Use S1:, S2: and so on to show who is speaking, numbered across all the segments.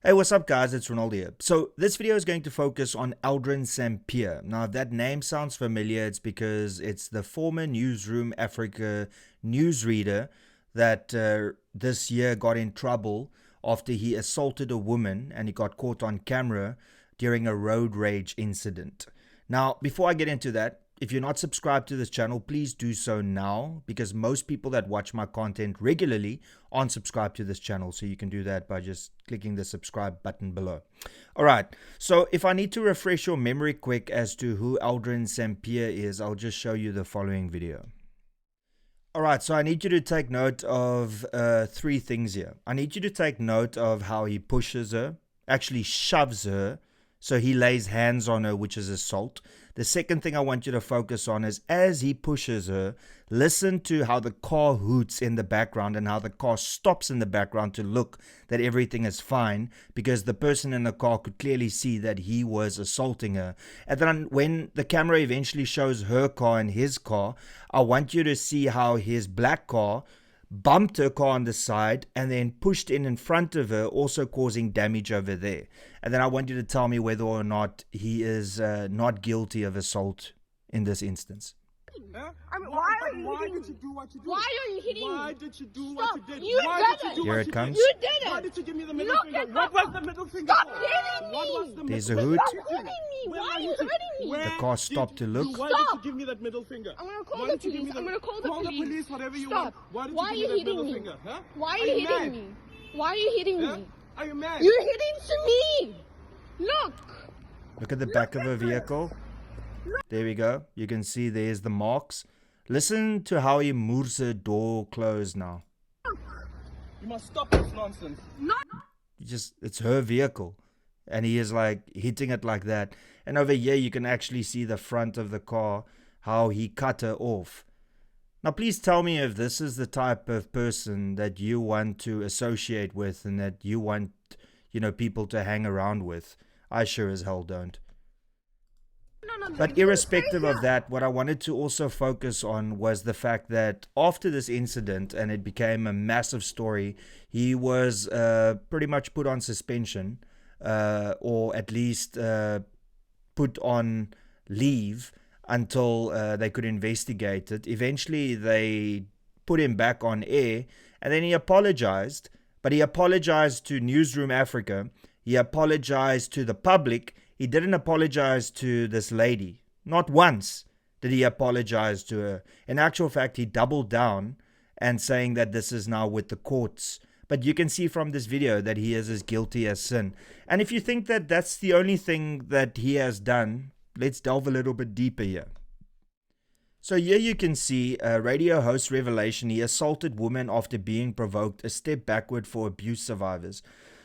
S1: Hey, what's up guys, it's Renaldo here. So this video is going to focus on Aldrin Sampear. Now if that name sounds familiar, it's because it's the former Newsroom Africa newsreader that this year got in trouble after he assaulted a woman and he got caught on camera during a road rage incident. Now before I get into that, if you're not subscribed to this channel, please do so now, because most people that watch my content regularly aren't subscribed to this channel. So you can do that by just clicking the subscribe button below. All right. So if I need to refresh your memory quick as to who Aldrin Sampear is, I'll just show you the following video. All right. So I need you to take note of three things here. I need you to take note of how he pushes her, actually shoves her. So he lays hands on her, which is assault. The second thing I want you to focus on is as he pushes her, listen to how the car hoots in the background and how the car stops in the background to look that everything is fine, because the person in the car could clearly see that he was assaulting her. And then when the camera eventually shows her car and his car, I want you to see how his black car bumped her car on the side and then pushed in front of her, also causing damage over there. And then I want you to tell me whether or not he is not guilty of assault in this instance.
S2: Huh? I mean, why did you do what you did?
S3: Why are you hitting me?
S2: Why did you do what you did?
S3: You
S2: Why
S3: did it.
S2: do
S1: Here
S2: what
S1: it comes.
S3: You did it.
S2: Why did you give me the middle
S3: Look
S2: finger?
S3: at
S2: What
S3: my-
S2: was the middle finger
S3: Stop
S2: for?
S3: hitting me.
S2: What was the
S1: There's
S2: middle
S1: a hoot.
S3: Stop hitting me.
S2: Where
S3: Why
S2: are
S3: are
S2: you
S3: you
S2: to-
S3: hurting me?
S2: Where
S1: The car
S2: did
S1: stopped to
S2: you-
S1: look.
S2: Why did you
S3: Stop.
S2: give me that middle finger?
S3: I'm gonna call
S2: Why
S3: the
S2: did you give
S3: police.
S2: me
S3: I'm gonna call the
S2: Call the
S3: police.
S2: police, whatever you
S3: Stop.
S2: want. Why did
S3: Why
S2: you
S3: are
S2: give
S3: you
S2: me that middle
S3: hitting me?
S2: finger? Huh?
S3: Why are
S2: Are
S3: you
S2: you
S3: hitting
S2: mad?
S3: me? Why are you hitting
S2: Huh?
S3: me?
S2: Are you mad?
S3: You're hitting to me. Look.
S1: Look at the back of her vehicle. There we go. You can see there's the marks. Listen to how he moves her door closed now.
S2: You must stop this nonsense.
S1: It's her vehicle. And he is like hitting it like that. And over here you can actually see the front of the car, how he cut her off. Now please tell me if this is the type of person that you want to associate with and that you want, people to hang around with. I sure as hell don't. But irrespective of that, what I wanted to also focus on was the fact that after this incident, and it became a massive story, he was pretty much put on suspension, or at least put on leave until they could investigate it. Eventually, they put him back on air, and then he apologized. But he apologized to Newsroom Africa. He apologized to the public. He didn't apologize to this lady. Not once did he apologize to her. In actual fact, he doubled down and saying that this is now with the courts. But you can see from this video that he is as guilty as sin. And if you think that that's the only thing that he has done, let's delve a little bit deeper here. So here you can see radio host revelation. He assaulted women after being provoked, a step backward for abuse survivors.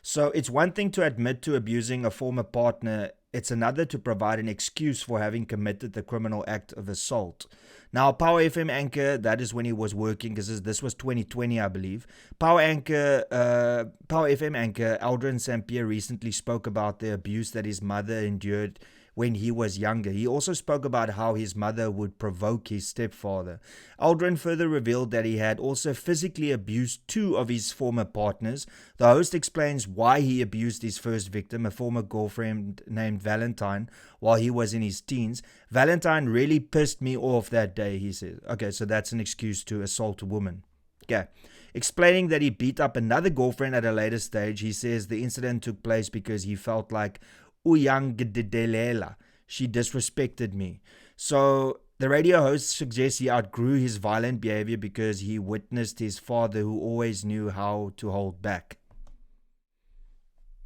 S1: So it's one thing to admit to abusing a former partner. It's another to provide an excuse for having committed the criminal act of assault. Now, Power FM anchor, that is when he was working, because this was 2020, I believe. Power FM anchor Aldrin Sampear recently spoke about the abuse that his mother endured when he was younger. He also spoke about how his mother would provoke his stepfather. Aldrin further revealed that he had also physically abused two of his former partners. The host explains why he abused his first victim, a former girlfriend named Valentine, while he was in his teens. Valentine really pissed me off that day, he says. Okay, so that's an excuse to assault a woman. Okay. Explaining that he beat up another girlfriend at a later stage, he says the incident took place because he felt like Uyangdelela. She disrespected me. So the radio host suggests he outgrew his violent behavior because he witnessed his father, who always knew how to hold back.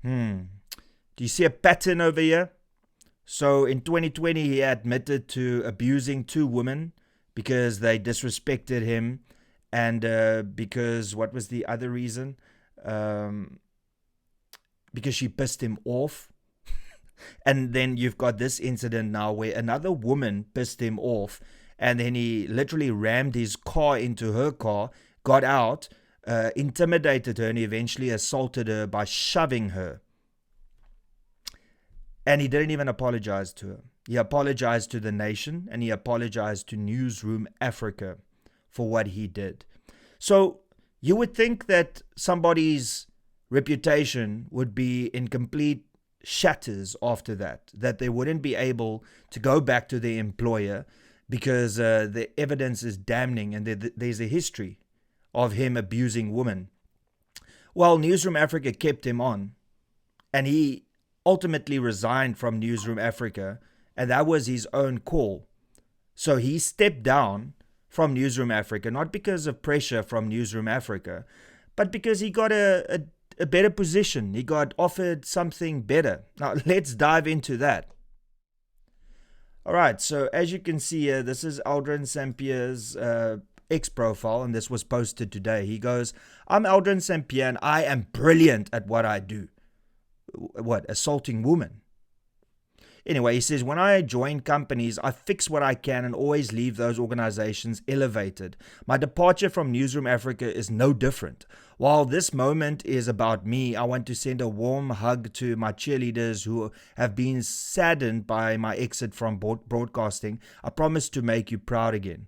S1: Do you see a pattern over here? So in 2020, he admitted to abusing two women because they disrespected him, and because, what was the other reason? Because she pissed him off. And then you've got this incident now where another woman pissed him off, and then he literally rammed his car into her car, got out, intimidated her, and eventually assaulted her by shoving her. And he didn't even apologize to her. He apologized to the nation, and he apologized to Newsroom Africa for what he did. So you would think that somebody's reputation would be in complete shatters after that they wouldn't be able to go back to their employer because the evidence is damning and there's a history of him abusing women. Well, Newsroom Africa kept him on, and he ultimately resigned from Newsroom Africa, and that was his own call. So he stepped down from Newsroom Africa, not because of pressure from Newsroom Africa, but because he got a better position. He got offered something better. Now, let's dive into that. All right, so as you can see here, this is Aldrin Sampear's X profile, and this was posted today. He goes, "I'm Aldrin Sampear, and I am brilliant at what I do." What? Assaulting women. Anyway, he says, "When I join companies, I fix what I can and always leave those organizations elevated. My departure from Newsroom Africa is no different. While this moment is about me, I want to send a warm hug to my cheerleaders who have been saddened by my exit from broadcasting. I promise to make you proud again."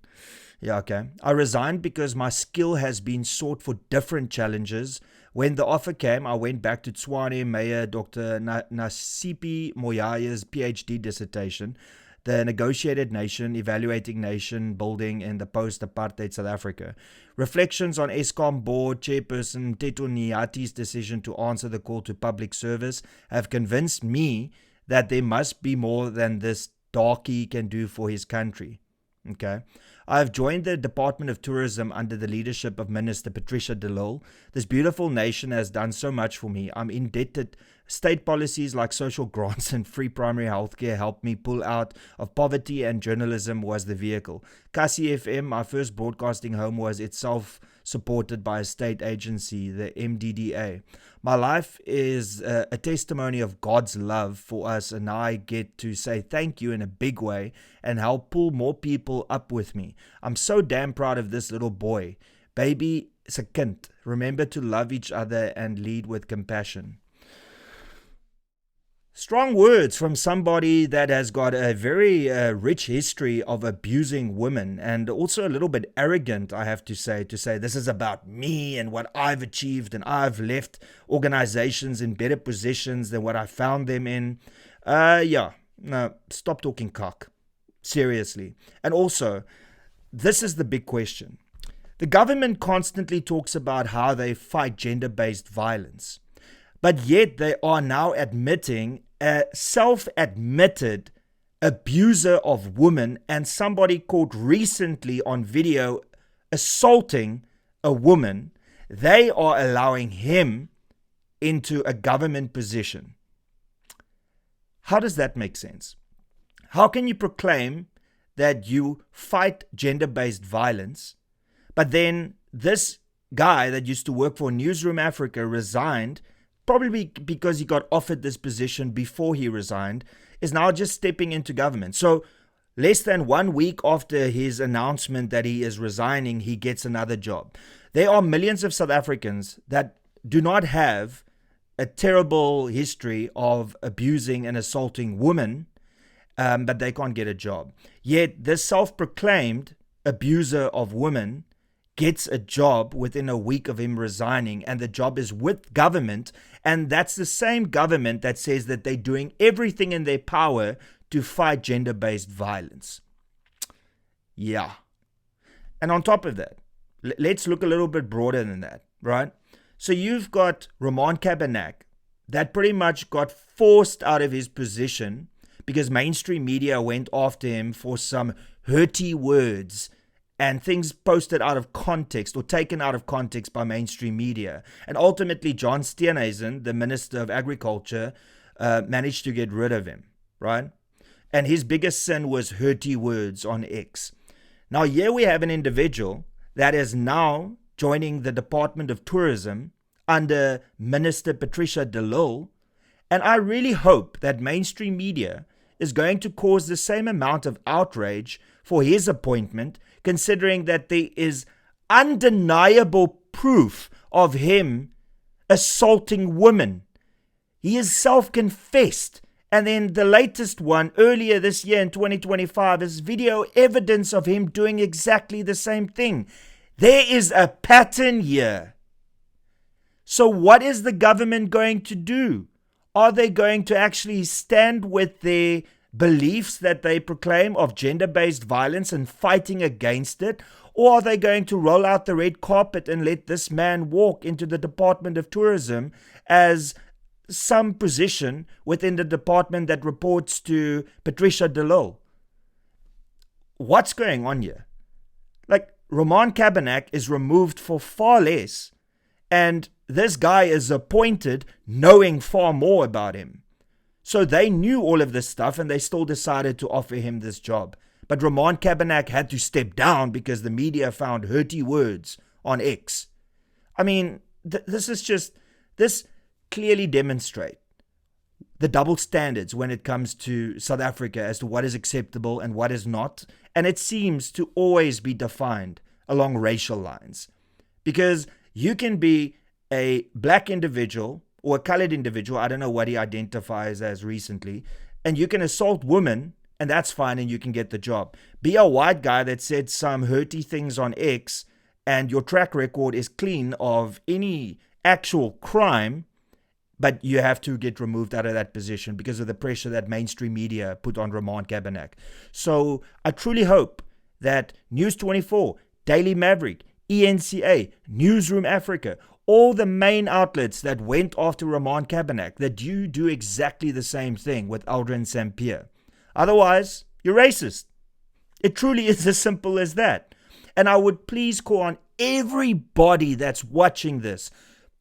S1: Yeah, okay. "I resigned because my skill has been sought for different challenges. When the offer came, I went back to Tshwane Mayor Dr. Nasipi Moyaya's PhD dissertation, The Negotiated Nation, Evaluating Nation Building in the Post-Apartheid South Africa. Reflections on Eskom Board Chairperson Teto Niati's decision to answer the call to public service have convinced me that there must be more than this darkie can do for his country." Okay. "I have joined the Department of Tourism under the leadership of Minister Patricia de Lille. This beautiful nation has done so much for me. I'm indebted. State policies like social grants and free primary healthcare helped me pull out of poverty, and journalism was the vehicle. Kasi FM, my first broadcasting home, was itself supported by a state agency, the MDDA. My life is a testimony of God's love for us, and I get to say thank you in a big way and help pull more people up with me. I'm so damn proud of this little boy. Baby is a kind. Remember to love each other and lead with compassion." Strong words from somebody that has got a very rich history of abusing women, and also a little bit arrogant, I have to say this is about me and what I've achieved, and I've left organizations in better positions than what I found them in. No, stop talking cock. Seriously. And also, this is the big question. The government constantly talks about how they fight gender-based violence, but yet they are now admitting a self-admitted abuser of women, and somebody caught recently on video assaulting a woman. They are allowing him into a government position. How does that make sense? How can you proclaim that you fight gender-based violence, but then this guy that used to work for Newsroom Africa resigned, probably because he got offered this position before he resigned, is now just stepping into government? So less than 1 week after his announcement that he is resigning, he gets another job. There are millions of South Africans that do not have a terrible history of abusing and assaulting women, but they can't get a job. Yet this self-proclaimed abuser of women gets a job within a week of him resigning, and the job is with government, and that's the same government that says that they're doing everything in their power to fight gender-based violence. Yeah. And on top of that, let's look a little bit broader than that, right? So you've got Roman Cabernac that pretty much got forced out of his position because mainstream media went after him for some hurty words and things posted out of context or taken out of context by mainstream media. And ultimately, John Steenhuisen, the Minister of Agriculture, managed to get rid of him, right? And his biggest sin was hurty words on X. Now, here we have an individual that is now joining the Department of Tourism under Minister Patricia de Lille. And I really hope that mainstream media is going to cause the same amount of outrage for his appointment, considering that there is undeniable proof of him assaulting women. He is self-confessed. And then the latest one earlier this year in 2025 is video evidence of him doing exactly the same thing. There is a pattern here. So what is the government going to do? Are they going to actually stand with their beliefs that they proclaim of gender-based violence and fighting against it? Or are they going to roll out the red carpet and let this man walk into the Department of Tourism as some position within the department that reports to Patricia de Lille? What's going on here? Like, Roman Kabanak is removed for far less, and this guy is appointed knowing far more about him. So they knew all of this stuff and they still decided to offer him this job. But Roman Kabanak had to step down because the media found hurty words on X. I mean, this clearly demonstrates the double standards when it comes to South Africa as to what is acceptable and what is not. And it seems to always be defined along racial lines. Because you can be a black individual or a colored individual, I don't know what he identifies as recently, and you can assault women, and that's fine, and you can get the job. Be a white guy that said some hurty things on X, and your track record is clean of any actual crime, but you have to get removed out of that position because of the pressure that mainstream media put on Roman Kabanak. So I truly hope that News 24, Daily Maverick, ENCA, Newsroom Africa, all the main outlets that went after Roman Kabanak, that you do exactly the same thing with Aldrin Sampear. Otherwise, you're racist. It truly is as simple as that. And I would please call on everybody that's watching this,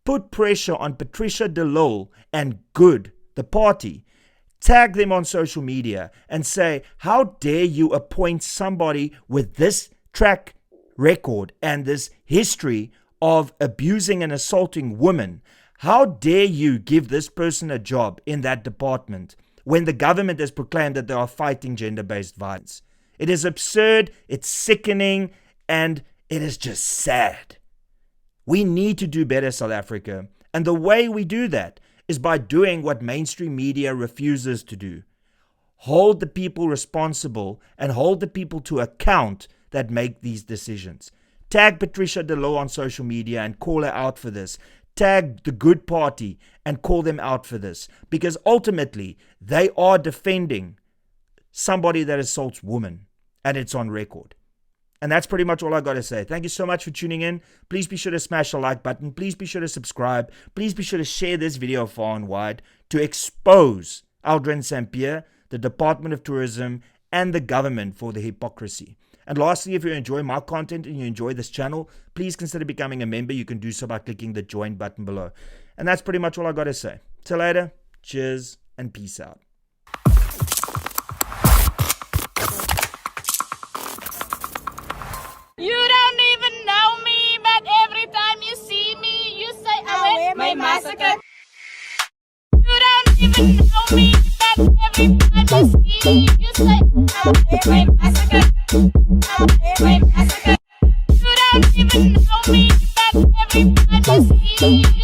S1: put pressure on Patricia de Lille and Good, the party. Tag them on social media and say, how dare you appoint somebody with this track record and this history of abusing and assaulting women? How dare you give this person a job in that department when the government has proclaimed that they are fighting gender-based violence? It is absurd, it's sickening, and it is just sad. We need to do better, South Africa. And the way we do that is by doing what mainstream media refuses to do. Hold the people responsible and hold the people to account that make these decisions. Tag Patricia de Lille on social media and call her out for this. Tag the Good Party and call them out for this. Because ultimately, they are defending somebody that assaults women. And it's on record. And that's pretty much all I got to say. Thank you so much for tuning in. Please be sure to smash the like button. Please be sure to subscribe. Please be sure to share this video far and wide to expose Aldrin Sampear, the Department of Tourism, and the government for the hypocrisy. And lastly, if you enjoy my content and you enjoy this channel, please consider becoming a member. You can do so by clicking the join button below. And that's pretty much all I got to say. Till later, cheers and peace out.
S3: You don't even know me, but every time you see me, you say I wear my massacre. You don't even know me, but every time you see me, you say I wear my massacre. My massacre. You don't even know me, but every time you see me.